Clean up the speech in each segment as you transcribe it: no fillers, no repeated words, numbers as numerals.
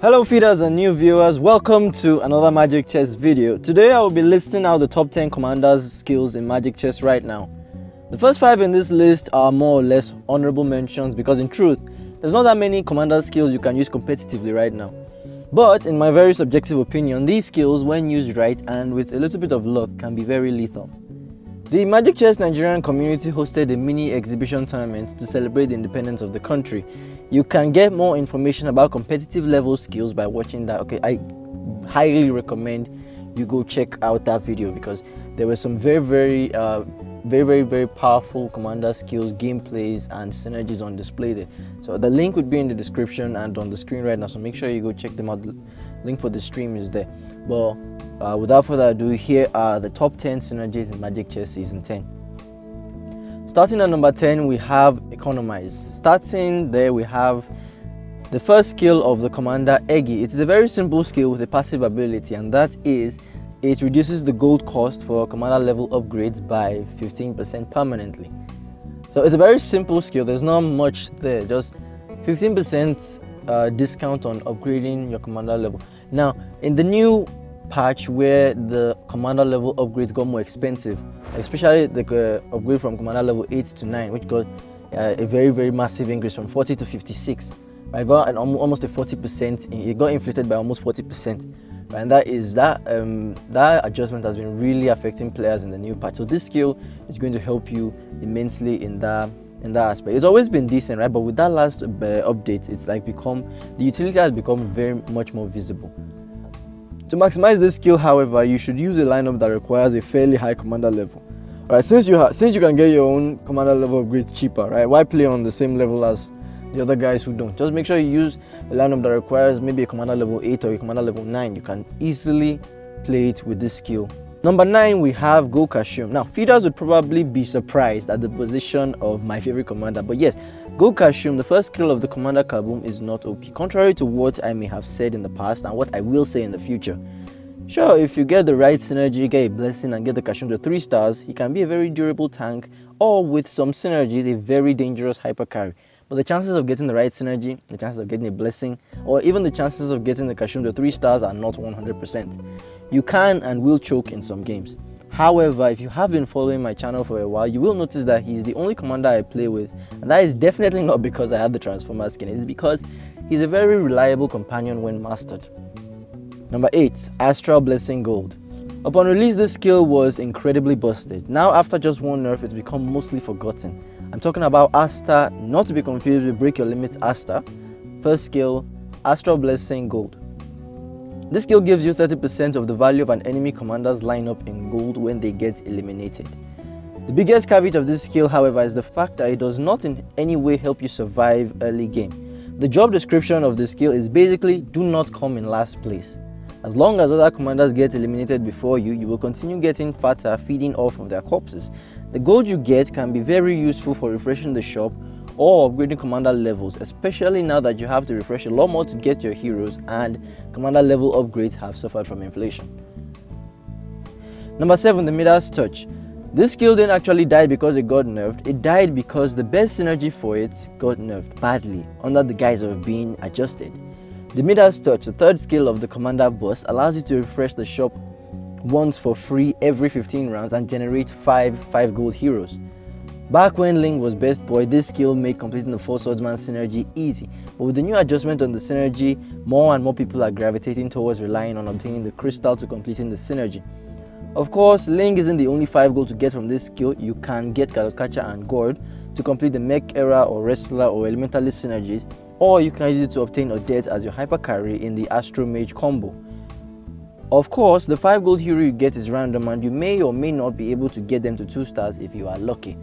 Hello feeders and new viewers, welcome to another Magic Chess video. Today I will be listing out the top 10 commanders skills in Magic Chess right now. The first 5 in this list are more or less honorable mentions because in truth, there's not that many commander skills you can use competitively right now. But in my very subjective opinion, these skills when used right and with a little bit of luck can be very lethal. The Magic Chess Nigerian community hosted a mini exhibition tournament to celebrate the independence of the country. You can get more information about competitive level skills by watching that. I highly recommend you go check out that video because there were some very powerful commander skills, gameplays and synergies on display there. So the link would be in the description and on the screen right now, so make sure you go check them out. The link for the stream is there. But without further ado, here are the top 10 synergies in Magic Chess Season 10. Starting at number 10, we have Economize. Starting there, we have the first skill of the commander, Eggie. It is a very simple skill with a passive ability, and that is it reduces the gold cost for commander level upgrades by 15% permanently. So it's a very simple skill. There's not much there, just 15% discount on upgrading your commander level. Now, in the new patch where the commander level upgrades got more expensive, especially the upgrade from commander level 8 to 9, which got a very massive increase from 40 to 56. I got almost a 40%. It got inflated by almost 40%, and that adjustment has been really affecting players in the new patch. So this skill is going to help you immensely in that aspect. It's always been decent, right? But with that last update, it's like the utility has become very much more visible. To maximize this skill, however, you should use a lineup that requires a fairly high commander level. Right? Since you can get your own commander level upgrades cheaper, right? Why play on the same level as the other guys who don't? Just make sure you use a lineup that requires maybe a commander level 8 or a commander level 9. You can easily play it with this skill. Number 9, we have Go Kashoom. Now, feeders would probably be surprised at the position of my favorite commander, but yes, Go Kashoom, the first skill of the commander Kaboom, is not OP, contrary to what I may have said in the past and what I will say in the future. Sure, if you get the right synergy, get a blessing and get the Kashoom to 3 stars, he can be a very durable tank, or with some synergies, a very dangerous hyper carry. But the chances of getting the right synergy, the chances of getting a blessing, or even the chances of getting the Kashoom to 3 stars are not 100%. You can and will choke in some games. However, if you have been following my channel for a while, you will notice that he's the only commander I play with, and that is definitely not because I have the Transformer skin. It's because he's a very reliable companion when mastered. Number 8, Astral Blessing Gold. Upon release, this skill was incredibly busted. Now, after just one nerf, it's become mostly forgotten. I'm talking about Asta, not to be confused with Break Your Limit Asta. First skill, Astral Blessing Gold. This skill gives you 30% of the value of an enemy commander's lineup in gold when they get eliminated. The biggest caveat of this skill, however, is the fact that it does not in any way help you survive early game. The job description of the skill is basically do not come in last place. As long as other commanders get eliminated before you, you will continue getting fatter, feeding off of their corpses. The gold you get can be very useful for refreshing the shop or upgrading commander levels, especially now that you have to refresh a lot more to get your heroes and commander level upgrades have suffered from inflation. Number 7, the Midas Touch. This skill didn't actually die because it got nerfed, it died because the best synergy for it got nerfed badly under the guise of being adjusted. The Midas Touch, the third skill of the commander boss, allows you to refresh the shop once for free every 15 rounds and generate 5 gold heroes. Back when Ling was best boy, this skill made completing the 4 swordsman synergy easy, but with the new adjustment on the synergy, more and more people are gravitating towards relying on obtaining the crystal to completing the synergy. Of course, Ling isn't the only 5 gold to get from this skill. You can get Galakacha and Gord to complete the mech era or wrestler or elementalist synergies, or you can use it to obtain Odette as your hyper carry in the Astro Mage combo. Of course, the 5 gold hero you get is random and you may or may not be able to get them to 2 stars if you are lucky.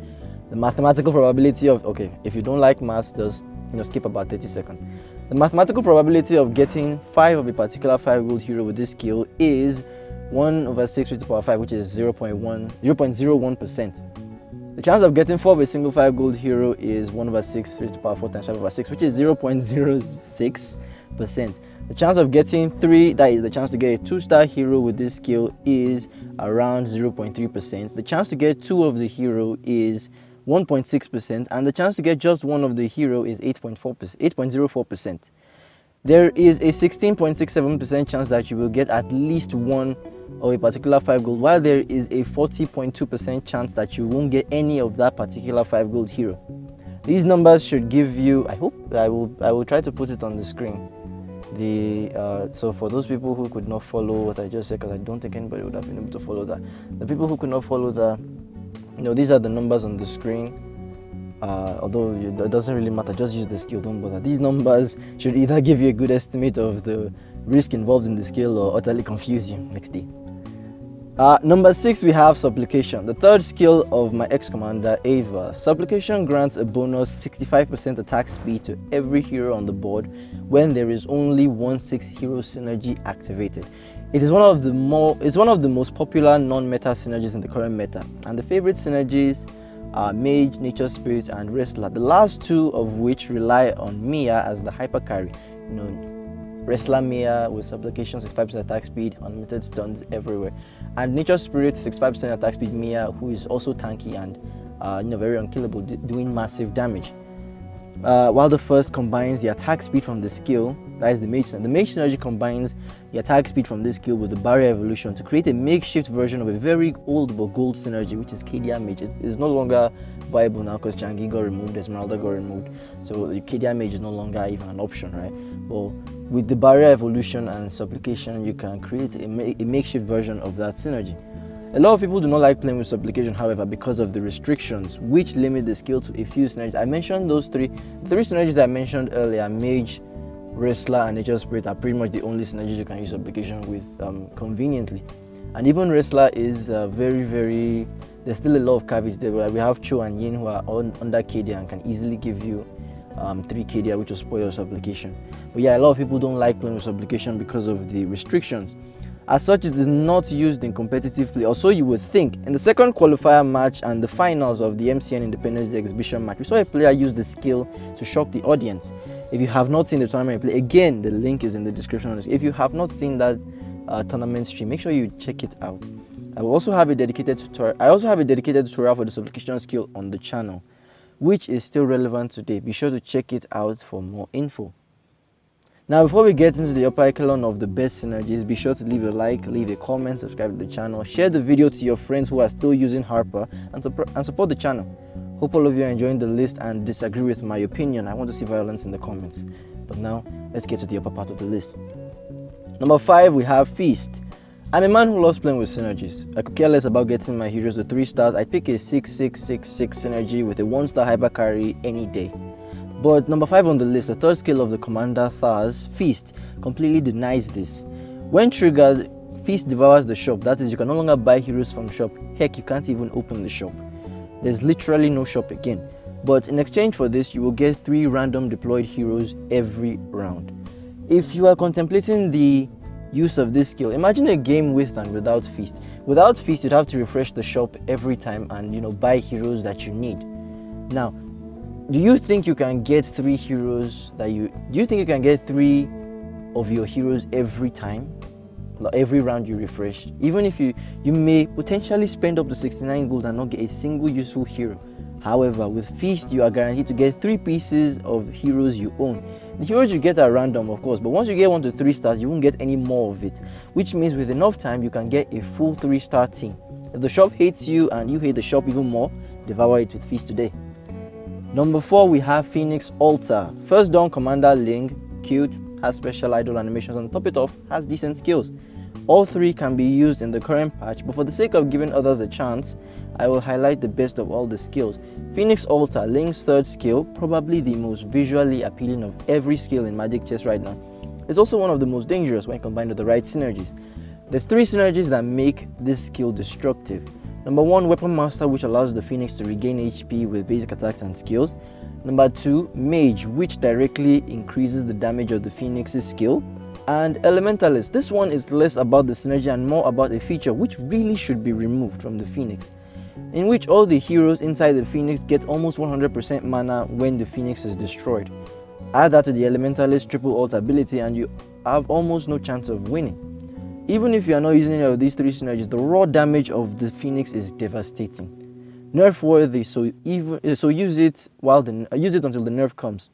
The mathematical probability of, if you don't like maths, just skip about 30 seconds. The mathematical probability of getting 5 of a particular 5 gold hero with this skill is 1/6 raised to the power 5, which is 0.01%. The chance of getting 4 of a single 5 gold hero is 1/6 raised to the power 4 times 5/6, which is 0.06%. The chance of getting 3, that is the chance to get a 2-star hero with this skill, is around 0.3%. The chance to get 2 of the hero is 1.6%, and the chance to get just 1 of the hero is 8.04%. There is a 16.67% chance that you will get at least one of a particular 5 gold, while there is a 40.2% chance that you won't get any of that particular 5 gold hero. These numbers should give you, I hope, I will try to put it on the screen. So for those people who could not follow what I just said, because I don't think anybody would have been able to follow that, the people who could not follow that, these are the numbers on the screen. Although it doesn't really matter, just use the skill, don't bother. These numbers should either give you a good estimate of the risk involved in the skill or utterly confuse you next day. Number 6, we have Supplication, the third skill of my ex-commander Eva. Supplication grants a bonus 65% attack speed to every hero on the board when there is only 1/6 hero synergy activated. It is one of the most popular non-meta synergies in the current meta, and the favorite synergies are Mage, Nature Spirit, and Wrestler, the last two of which rely on Mia as the hyper carry. Wrestler Mia with Supplication 65% attack speed, unlimited stuns everywhere, and Nature Spirit 65% attack speed Mia, who is also tanky and very unkillable, doing massive damage. While the first combines the attack speed from the skill, that is the Mage Synergy. The Mage Synergy combines the attack speed from this skill with the Barrier Evolution to create a makeshift version of a very old but gold synergy, which is Kadia Mage. It is no longer viable now because Changi got removed, Esmeralda got removed, so the Kadia Mage is no longer even an option, right? Well, with the Barrier Evolution and Supplication, you can create a makeshift version of that synergy. A lot of people do not like playing with Supplication, however, because of the restrictions which limit the skill to a few synergies. I mentioned those three synergies I mentioned earlier: Mage, Wrestler, and Nature Spirit are pretty much the only synergies you can use Supplication with conveniently. And even Wrestler is very, there's still a lot of caveats there. We have Cho and Yin who are under Kadia and can easily give you 3 Kadia, which will spoil your Supplication. But yeah, a lot of people don't like playing with Supplication because of the restrictions. As such, it is not used in competitive play, or so you would think. In the second qualifier match and the finals of the MCN Independence Day exhibition match, we saw a player use the skill to shock the audience. If you have not seen the tournament play, again, the link is in the description. If you have not seen that tournament stream, make sure you check it out. I will also have a dedicated tutorial. I also have a dedicated tutorial for the Supplication skill on the channel, which is still relevant today. Be sure to check it out for more info. Now, before we get into the upper echelon of the best synergies, be sure to leave a like, leave a comment, subscribe to the channel, share the video to your friends who are still using Harper, and support the channel. Hope all of you are enjoying the list and disagree with my opinion. I want to see violence in the comments. But now, let's get to the upper part of the list. Number 5, we have Feast. I'm a man who loves playing with synergies. I could care less about getting my heroes to 3 stars. I pick a 6-6-6-6 synergy with a 1-star hyper carry any day. But number 5 on the list, the third skill of the commander Tharz, Feast, completely denies this. When triggered, Feast devours the shop. That is, you can no longer buy heroes from shop. Heck, you can't even open the shop. There's literally no shop again. But in exchange for this, you will get 3 random deployed heroes every round. If you are contemplating the use of this skill, imagine a game with and without Feast. Without Feast, you'd have to refresh the shop every time and buy heroes that you need. Now, do you think you can get 3 heroes do you think you can get 3 of your heroes every time? Every round you refresh? Even if you may potentially spend up to 69 gold and not get a single useful hero. However, with Feast, you are guaranteed to get 3 pieces of heroes you own. The heroes you get are random, of course, but once you get 1 to 3 stars, you won't get any more of it, which means with enough time, you can get a full 3-star team. If the shop hates you and you hate the shop even more, devour it with Feast today. Number 4, we have Phoenix Altar. First Dawn Commander Ling, cute, has special idol animations, and top it off, has decent skills. All 3 can be used in the current patch, but for the sake of giving others a chance, I will highlight the best of all the skills. Phoenix Altar, Ling's third skill, probably the most visually appealing of every skill in Magic Chess right now. It's also one of the most dangerous when combined with the right synergies. There's 3 synergies that make this skill destructive. Number 1, Weapon Master, which allows the Phoenix to regain HP with basic attacks and skills. Number 2, Mage, which directly increases the damage of the Phoenix's skill. And Elementalist, this one is less about the synergy and more about a feature which really should be removed from the Phoenix, in which all the heroes inside the Phoenix get almost 100% mana when the Phoenix is destroyed. Add that to the Elementalist triple ult ability and you have almost no chance of winning. Even if you are not using any of these 3 synergies, the raw damage of the Phoenix is devastating. Nerf worthy, so use it until the nerf comes.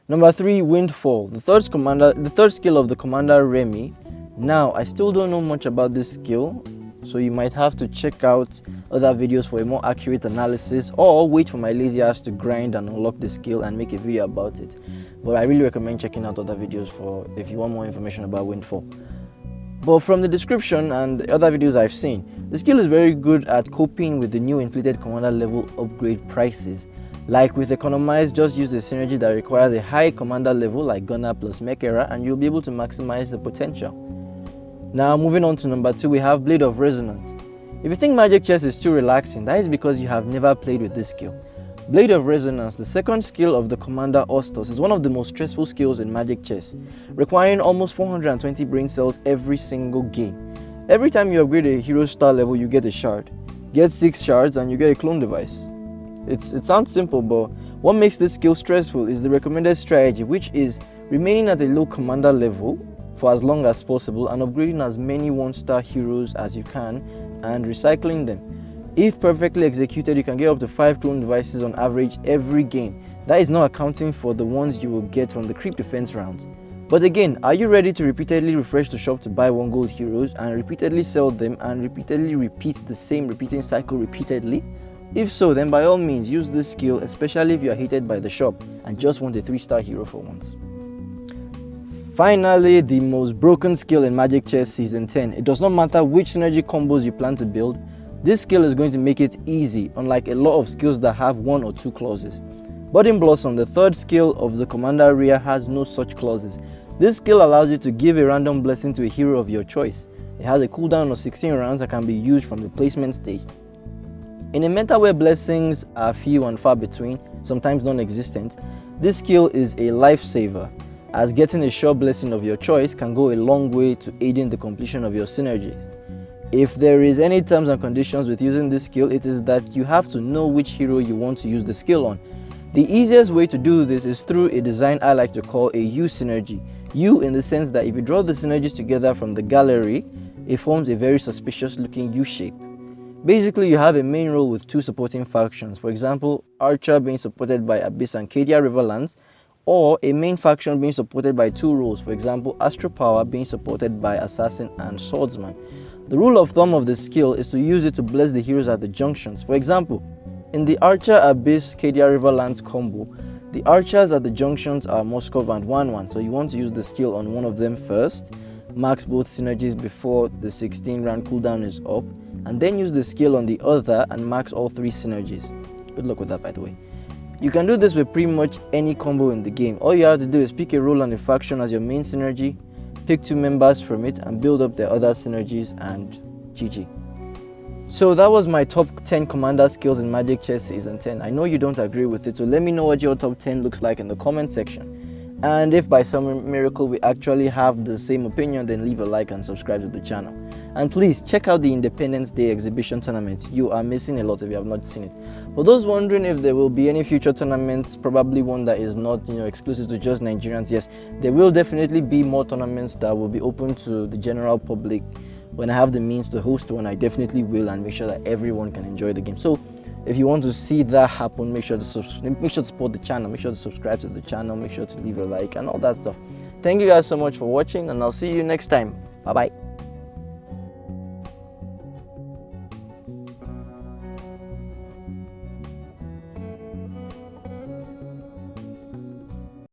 Number 3, Windfall, the third skill of the commander Remy. Now, I still don't know much about this skill, so you might have to check out other videos for a more accurate analysis, or wait for my lazy ass to grind and unlock the skill and make a video about it. But I really recommend checking out other videos if you want more information about Windfall. But from the description and the other videos I've seen, the skill is very good at coping with the new inflated commander level upgrade prices. Like with Economize, just use a synergy that requires a high commander level like Gunner plus Mech Era, and you'll be able to maximize the potential. Now moving on to number 2, we have Blade of Resonance. If you think Magic Chess is too relaxing, that is because you have never played with this skill. Blade of Resonance, the second skill of the commander Austus, is one of the most stressful skills in Magic Chess, requiring almost 420 brain cells every single game. Every time you upgrade a hero star level, you get a shard. Get 6 shards and you get a clone device. It sounds simple, but what makes this skill stressful is the recommended strategy, which is remaining at a low commander level for as long as possible and upgrading as many 1-star heroes as you can and recycling them. If perfectly executed, you can get up to 5 clone devices on average every game. That is not accounting for the ones you will get from the creep defense rounds. But again, are you ready to repeatedly refresh the shop to buy 1 gold heroes and repeatedly sell them and repeatedly repeat the same repeating cycle repeatedly? If so, then by all means use this skill, especially if you are hated by the shop and just want a 3-star hero for once. Finally, the most broken skill in Magic Chess Season 10. It does not matter which synergy combos you plan to build, this skill is going to make it easy, unlike a lot of skills that have 1 or 2 clauses. Budding Blossom, the third skill of the commander Rhea, has no such clauses. This skill allows you to give a random blessing to a hero of your choice. It has a cooldown of 16 rounds and can be used from the placement stage. In a meta where blessings are few and far between, sometimes non-existent, this skill is a lifesaver, as getting a sure blessing of your choice can go a long way to aiding the completion of your synergies. If there is any terms and conditions with using this skill, it is that you have to know which hero you want to use the skill on. The easiest way to do this is through a design I like to call a U synergy. U in the sense that if you draw the synergies together from the gallery, it forms a very suspicious looking U shape. Basically, you have a main role with 2 supporting factions, for example, Archer being supported by Abyss and Cadia Riverlands, or a main faction being supported by 2 roles, for example, Astral Power being supported by Assassin and Swordsman. The rule of thumb of the skill is to use it to bless the heroes at the junctions. For example, in the Archer Abyss Cadia Riverlands combo, the archers at the junctions are Moskov and 1-1, so you want to use the skill on one of them first, max both synergies before the 16 round cooldown is up, and then use the skill on the other and max all 3 synergies. Good luck with that, by the way. You can do this with pretty much any combo in the game. All you have to do is pick a role and a faction as your main synergy, pick 2 members from it and build up their other synergies, and GG. So that was my top 10 commander skills in Magic Chess Season 10. I know you don't agree with it, so let me know what your top 10 looks like in the comment section. And if by some miracle we actually have the same opinion, then leave a like and subscribe to the channel. And please check out the Independence Day exhibition tournament. You are missing a lot if you have not seen it. For those wondering if there will be any future tournaments, probably one that is not exclusive to just Nigerians, yes, there will definitely be more tournaments that will be open to the general public. When I have the means to host one, I definitely will, and make sure that everyone can enjoy the game. So if you want to see that happen, make sure to support the channel, make sure to subscribe to the channel, make sure to leave a like and all that stuff. Thank you guys so much for watching, and I'll see you next time. Bye bye.